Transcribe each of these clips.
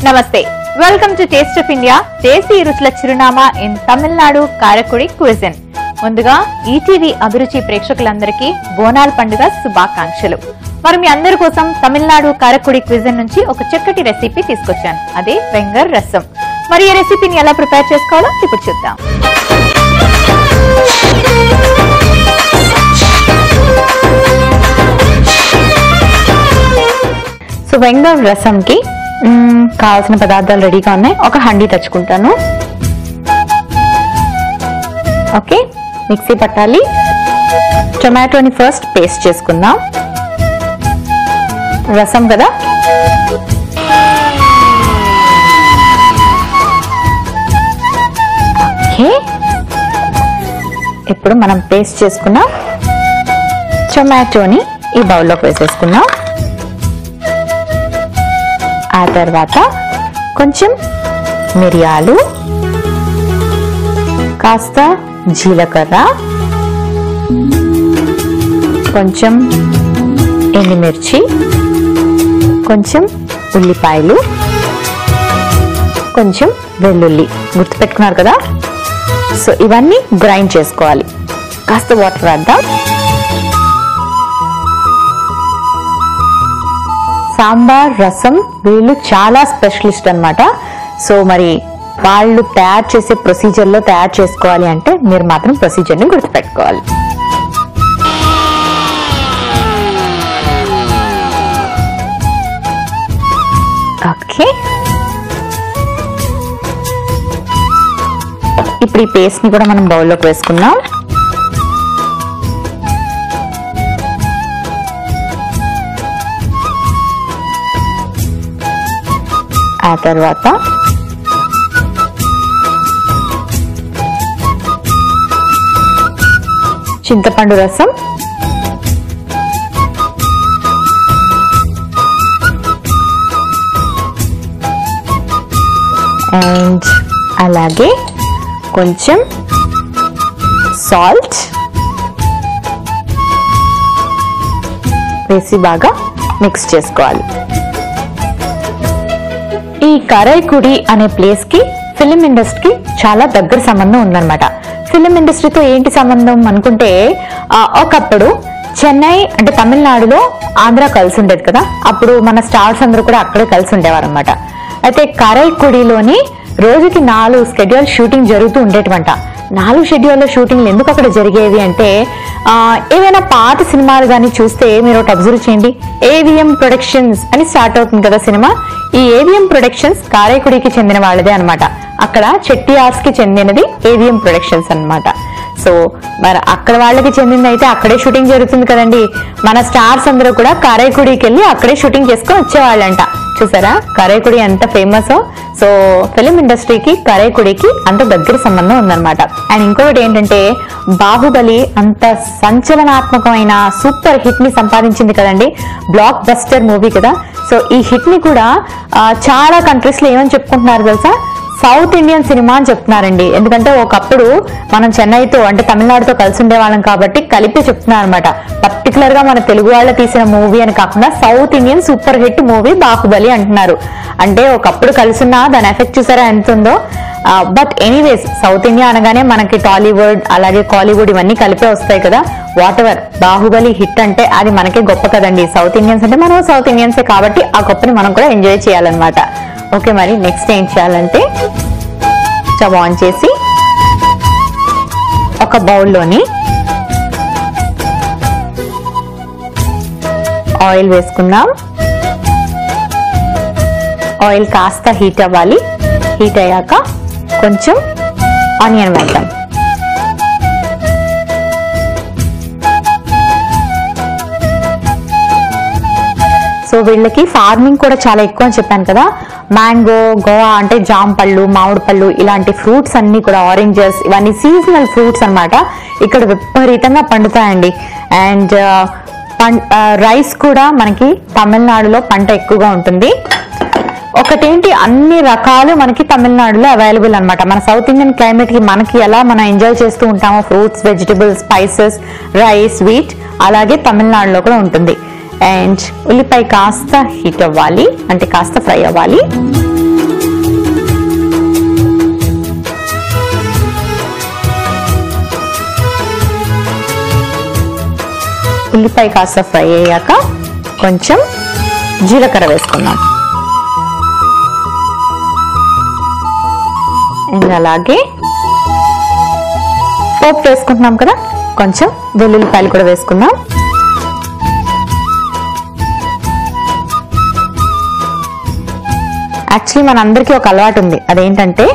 నమస్తే, welcome to taste of India. Desi రుచుల చిరునామా ఇన్ తమిళనాడు కారకుడి క్విజిన్. ముందుగా ఈటీవీ అభిరుచి ప్రేక్షకులందరికీ బోనాల పండుగ శుభాకాంక్షలు. మరి మీ అందరి కోసం తమిళనాడు కారకుడి క్విజిన్ నుంచి ఒక చక్కటి రెసిపీ తీసుకొచ్చాను, అదే వెంగర్ రసం. మరి ఈ రెసిపీని ఎలా ప్రిపేర్ చేసుకోవాలో ఇప్పుడు చూద్దాం. సో వెంగర్ రసంకి కావాల్సిన పదార్థాలు రెడీగా ఉన్నాయి. ఒక హండీ తెచ్చుకుంటాను. ఓకే, మిక్సీ పట్టాలి. టొమాటోని ఫస్ట్ పేస్ట్ చేసుకుందాం. రసం కదా, ఓకే. ఇప్పుడు మనం పేస్ట్ చేసుకున్న టొమాటోని ఈ బౌల్లోకి వేసేసుకుందాం. ఆ తర్వాత కొంచెం మిరియాలు, కాస్త జీలకర్ర, కొంచెం ఎండుమిర్చి, కొంచెం ఉల్లిపాయలు, కొంచెం వెల్లుల్లి. గుర్తుపెట్టుకున్నారు కదా. సో ఇవన్నీ గ్రైండ్ చేసుకోవాలి. కాస్త వాటర్ వేద్దాం. సాంబార్, రసం వీళ్ళు చాలా స్పెషలిస్ట్ అన్నమాట. సో మరి వాళ్ళు తయారు చేసే ప్రొసీజర్లో తయారు చేసుకోవాలి అంటే మీరు మాత్రం ప్రొసీజర్ని గుర్తుపెట్టుకోవాలి. ఓకే, ఇప్పుడు ఈ పేస్ట్ ని కూడా మనం బౌల్లోకి వేసుకుందాం. ఆ తర్వాత చింతపండు రసం, అండ్ అలాగే కొంచెం సాల్ట్ వేసి బాగా మిక్స్ చేసుకోవాలి. ఈ కరైకుడి అనే ప్లేస్ కి ఫిలిం ఇండస్ట్రీకి చాలా దగ్గర సంబంధం ఉందన్నమాట. ఫిలిం ఇండస్ట్రీతో ఏంటి సంబంధం అనుకుంటే, ఒకప్పుడు చెన్నై అంటే తమిళనాడులో ఆంధ్ర కలిసి ఉండేది కదా, అప్పుడు మన స్టార్స్ అందరూ కూడా అక్కడే కలిసి ఉండేవారు అనమాట. అయితే కరైకుడిలోని రోజుకి 4 షెడ్యూల్ షూటింగ్ జరుగుతూ ఉండేటవంట. 4 షెడ్యూల్లో షూటింగ్లు ఎందుకు అక్కడ జరిగేవి అంటే, ఏవైనా పాత సినిమాలు కానీ చూస్తే మీరు ఒకటి అబ్జర్వ్ చేయండి, ఏవిఎం ప్రొడక్షన్స్ అని స్టార్ట్ అవుతుంది కదా సినిమా. ఈ ఏవిఎం ప్రొడక్షన్స్ కారైకుడికి చెందిన వాళ్ళదే అనమాట. అక్కడ చెట్టియార్స్ కి చెందినది ఏవిఎం ప్రొడక్షన్స్ అన్నమాట. సో మరి అక్కడ వాళ్ళకి చెందింది అయితే అక్కడే షూటింగ్ జరుగుతుంది కదండి. మన స్టార్స్ అందరూ కూడా కారైకుడికి వెళ్ళి అక్కడే షూటింగ్ చేసుకొని వచ్చేవాళ్ళంట. చూసారా కారైకుడి ఎంత ఫేమస్. సో ఫిలిం ఇండస్ట్రీకి కారైకుడికి అంత దగ్గర సంబంధం ఉందన్నమాట. అండ్ ఇంకొకటి ఏంటంటే, బాహుబలి అంత సంచలనాత్మకమైన సూపర్ హిట్ ని సంపాదించింది కదండి. బ్లాక్ బస్టర్ మూవీ కదా. సో ఈ హిట్ ని కూడా చాలా కంట్రీస్ లో ఏమని చెప్పుకుంటున్నారు తెలుసా, సౌత్ ఇండియన్ సినిమా అని చెప్తున్నారండి. ఎందుకంటే ఒకప్పుడు మనం చెన్నైతో అంటే తమిళనాడుతో కలిసి ఉండేవాళ్ళం కాబట్టి కలిపి చెప్తున్నారు అనమాట. పర్టికులర్ గా మన తెలుగు వాళ్ళు తీసిన మూవీ అని కాకుండా south Indian super hit movie Baahubali అంటున్నారు. అంటే ఒకప్పుడు కలిసి ఉన్నా దాని ఎఫెక్ట్ చూసారా ఎంత ఉందో. బట్ ఎనీవేస్, సౌత్ ఇండియా అనగానే మనకి టాలీవుడ్ అలాగే కాలీవుడ్ ఇవన్నీ కలిపే వస్తాయి కదా. వాట్ ఎవర్, బాహుబలి హిట్ అంటే అది మనకే గొప్ప కదండి. సౌత్ ఇండియన్స్ అంటే మనం సౌత్ ఇండియన్సే కాబట్టి ఆ గొప్పని మనం కూడా ఎంజాయ్ చేయాలన్నమాట. ఓకే, మరి నెక్స్ట్ ఏం చేయాలంటే, స్టవ్ ఆన్ చేసి ఒక బౌల్లోని ఆయిల్ వేసుకుందాం. ఆయిల్ కాస్త హీట్ అవ్వాలి. హీట్ అయ్యాక కొంచెం ఆనియన్ వేద్దాం. సో వీళ్ళకి ఫార్మింగ్ కూడా చాలా ఎక్కువ అని చెప్పాను కదా. మ్యాంగో, గోవా అంటే జామ పళ్ళు, మామిడి పళ్ళు ఇలాంటి ఫ్రూట్స్ అన్ని కూడా, ఆరెంజెస్ ఇవన్నీ సీజనల్ ఫ్రూట్స్ అన్నమాట. ఇక్కడ విపరీతంగా పండుతాయండి. అండ్ రైస్ కూడా మనకి తమిళనాడులో పంట ఎక్కువగా ఉంటుంది. ఒకటేంటి, అన్ని రకాలు మనకి తమిళనాడులో అవైలబుల్ అన్నమాట. మన సౌత్ ఇండియన్ క్లైమేట్ కి మనకి ఎలా మనం ఎంజాయ్ చేస్తూ ఉంటామో fruits, vegetables, spices, rice, wheat, అలాగే తమిళనాడులో కూడా ఉంటుంది. అండ్ ఉల్లిపాయ కాస్త హీట్ అవ్వాలి, అంటే కాస్త ఫ్రై అవ్వాలి. ఉల్లిపాయ కాస్త ఫ్రై అయ్యాక కొంచెం జీలకర్ర వేసుకుందాం. ఇంకా అలాగే పోపు వేసుకుంటున్నాం కదా, కొంచెం వెల్లుల్లిపాయలు కూడా వేసుకుందాం. యాక్చువల్లీ మనందరికీ ఒక అలవాటు ఉంది, అదేంటంటే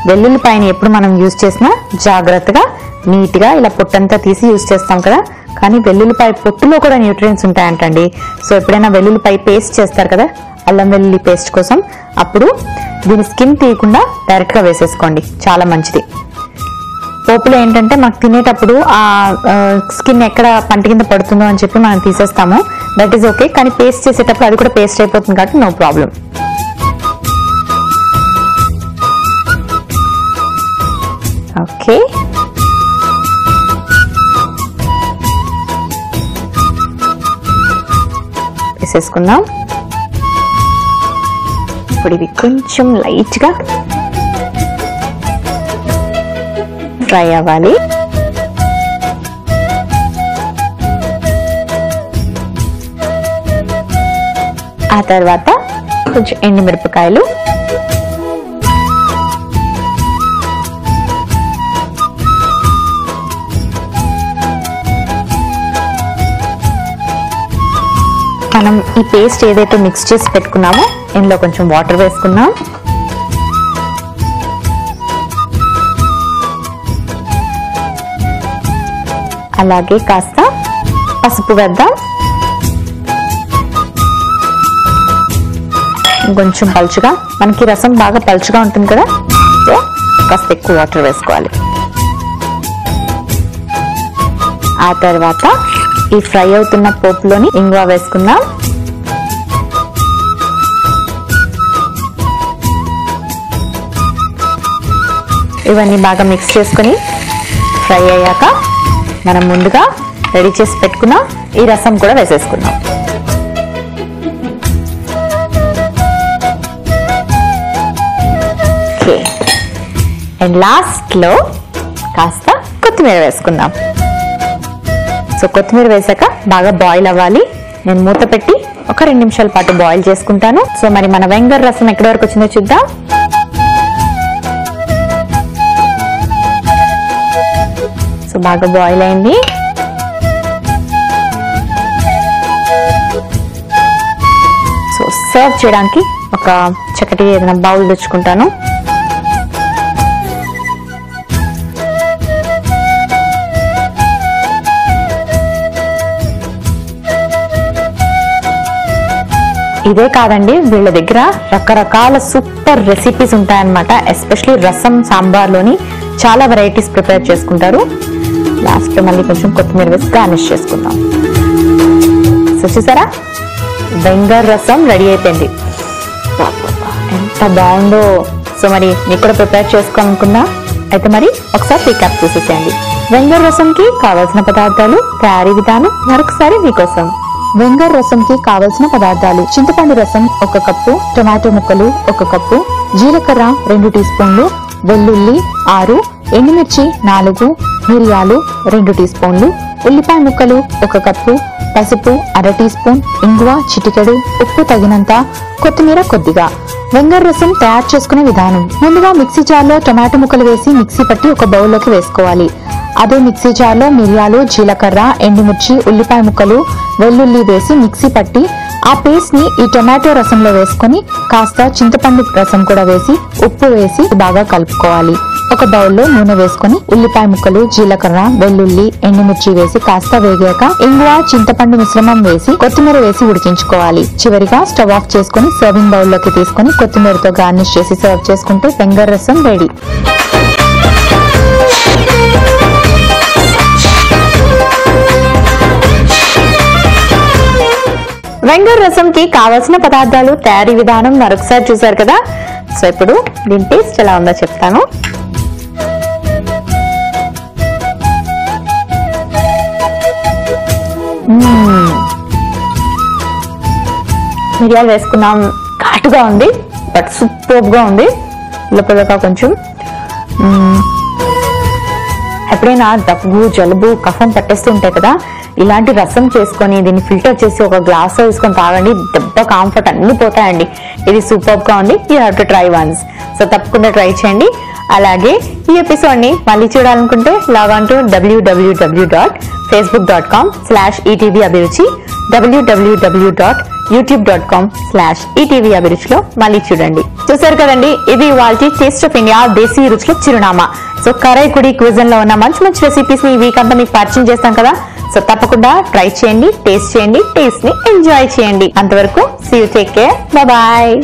వెల్లుల్లిపాయని ఎప్పుడు మనం యూజ్ చేసినా జాగ్రత్తగా నీట్గా ఇలా పొట్టంతా తీసి యూజ్ చేస్తాం కదా, కానీ వెల్లుల్లిపాయ పొట్టులో కూడా న్యూట్రియంట్స్ ఉంటాయంటండి. సో ఎప్పుడైనా వెల్లుల్లిపాయ పేస్ట్ చేస్తారు కదా, అల్లం వెల్లుల్లి పేస్ట్ కోసం, అప్పుడు దీని స్కిన్ తీయకుండా డైరెక్ట్గా వేసేసుకోండి, చాలా మంచిది. పోపులో ఏంటంటే మాకు తినేటప్పుడు ఆ స్కిన్ ఎక్కడ పంట కింద పడుతుందో అని చెప్పి మనం తీసేస్తాము, దట్ ఈస్ ఓకే. కానీ పేస్ట్ చేసేటప్పుడు అది కూడా పేస్ట్ అయిపోతుంది కాబట్టి నో ప్రాబ్లం. ఓకే, వేసేసుకుందాం. ఇప్పుడు ఇది కొంచెం లైట్గా ఫ్రై అవ్వాలి. ఆ తర్వాత కొంచెం ఎండుమిరపకాయలు, మనం ఈ పేస్ట్ ఏదైతే మిక్స్ చేసి పెట్టుకున్నామో ఇందులో కొంచెం వాటర్ వేసుకుందాం. అలాగే కాస్త పసుపు వేద్దాం. కొంచెం పలుచుగా, మనకి రసం బాగా పలుచుగా ఉంటుంది కదా, సో కాస్త ఎక్కువ వాటర్ వేసుకోవాలి. ఆ తర్వాత ఈ ఫ్రై అవుతున్న పోపులోని ఇంగువ వేసుకుందాం. ఇవన్నీ బాగా మిక్స్ చేసుకుని ఫ్రై అయ్యాక మనం ముందుగా రెడీ చేసి పెట్టుకున్న ఈ రసం కూడా వేసేసుకుందాం. ఓకే, అండ్ లాస్ట్ లో కాస్త కొత్తిమీర వేసుకుందాం. సో కొత్తిమీర వేసాక బాగా బాయిల్ అవ్వాలి. నేను మూత పెట్టి ఒక 2 నిమిషాల పాటు బాయిల్ చేసుకుంటాను. సో మరి మన వెంగర్ రసం ఎక్కడి వరకు వచ్చిందో చూద్దాం. సో బాగా బాయిల్ అయింది. సో సర్వ్ చేయడానికి ఒక చక్కటి ఏదైనా బౌల్ తెచ్చుకుంటాను. ఇదే కాదండి, వీళ్ళ దగ్గర రకరకాల సూపర్ రెసిపీస్ ఉంటాయన్నమాట. ఎస్పెషలీ రసం సాంబార్లోని చాలా వెరైటీస్ ప్రిపేర్ చేసుకుంటారు. లాస్ట్ లో మళ్ళీ కొంచెం కొత్తిమీర వేసి గార్నిష్ చేసుకుందాం. సో చూసారా, వెంగర్ రసం రెడీ అయిపోయింది. ఎంత బాగుందో. సో మరి మీకు కూడా ప్రిపేర్ చేసుకోవాలనుకుందా అయితే మరి ఒకసారి రీక్యాప్ చూసేసేయండి. వెంగర్ రసంకి కావాల్సిన పదార్థాలు, తయారీ విధానం మరొకసారి మీకోసం. వెంగర్ రసంకి కావలసిన పదార్థాలు: చింతపండు రసం 1 కప్పు, టొమాటో ముక్కలు 1 కప్పు, జీలకర్ర 2 టీ స్పూన్లు, వెల్లుల్లి 6, ఎండుమిర్చి 4, మిరియాలు 2 టీ స్పూన్లు, ఉల్లిపాయ ముక్కలు 1 కప్పు, పసుపు 1/2 టీ స్పూన్, ఇంగువ చిటికెడు, ఉప్పు తగినంత, కొత్తిమీర కొద్దిగా. వెంగర్ రసం తయారు చేసుకునే విధానం: ముందుగా మిక్సీ జార్లో టొమాటో ముక్కలు వేసి మిక్సీ పట్టి ఒక బౌల్లోకి వేసుకోవాలి. అదే మిక్సీ జార్లో మిరియాలు, జీలకర్ర, ఎండుమిర్చి, ఉల్లిపాయ ముక్కలు, వెల్లుల్లి వేసి మిక్సీ పట్టి ఆ పేస్ట్ ని ఈ టొమాటో రసంలో వేసుకొని కాస్త చింతపండు రసం కూడా వేసి ఉప్పు వేసి బాగా కలుపుకోవాలి. ఒక బౌల్లో నూనె వేసుకొని ఉల్లిపాయ ముక్కలు, జీలకర్ర, వెల్లుల్లి, ఎండుమిర్చి వేసి కాస్త వేగాక ఇంగువ, చింతపండు మిశ్రమం వేసి కొత్తిమీర వేసి ఉడికించుకోవాలి. చివరిగా స్టవ్ ఆఫ్ చేసుకుని సర్వింగ్ బౌల్లోకి తీసుకొని కొత్తిమీరతో గార్నిష్ చేసి సర్వ్ చేసుకుంటే వెంగర్ రసం రెడీ. వెంగర్ రసంకి కావాల్సిన పదార్థాలు, తయారీ విధానం మరొకసారి చూసారు కదా. సో ఇప్పుడు దీని టేస్ట్ ఎలా ఉందో చెప్తాను. మిరియాలు వేసుకున్నాం, ఘాటుగా ఉంది బట్ సూపర్ గా ఉంది. లోపల కొంచెం ఎప్పుడైనా దగ్గు, జలుబు, కఫం పట్టేస్తూ ఉంటాయి కదా, ఇలాంటి రసం చేసుకొని దీన్ని ఫిల్టర్ చేసి ఒక గ్లాస్ లో వేసుకొని తాగండి. దెబ్బ కంఫర్ట్ అన్ని పోతాయండి. ఇది సూపర్ గా ఉంది. You have to try once. So తప్పకుండా ట్రై చేయండి. అలాగే ఈ ఎపిసోడ్ ని మళ్ళీ చూడాలనుకుంటే log on to www.facebook.com/etvanbhiruchi, www.youtube.com/etvanbhiruchi లో మళ్ళీ చూడండి. చూసారు కదండి, ఇది ఇవాల్టి టేస్ట్ ఆఫ్ ఇండియా దేశీ రుచుల చిరునామా. సో కరైకుడి క్విజన్ లో ఉన్న మంచి మంచి రెసిపీస్ ని ఈ వీక్ అంతా మీకు పరిచయం చేస్తాం కదా. సో తప్పకుండా ట్రై చేయండి, టేస్ట్ చేయండి, టేస్ట్ ని ఎంజాయ్ చేయండి. అంతవరకు see you, take care, bye bye.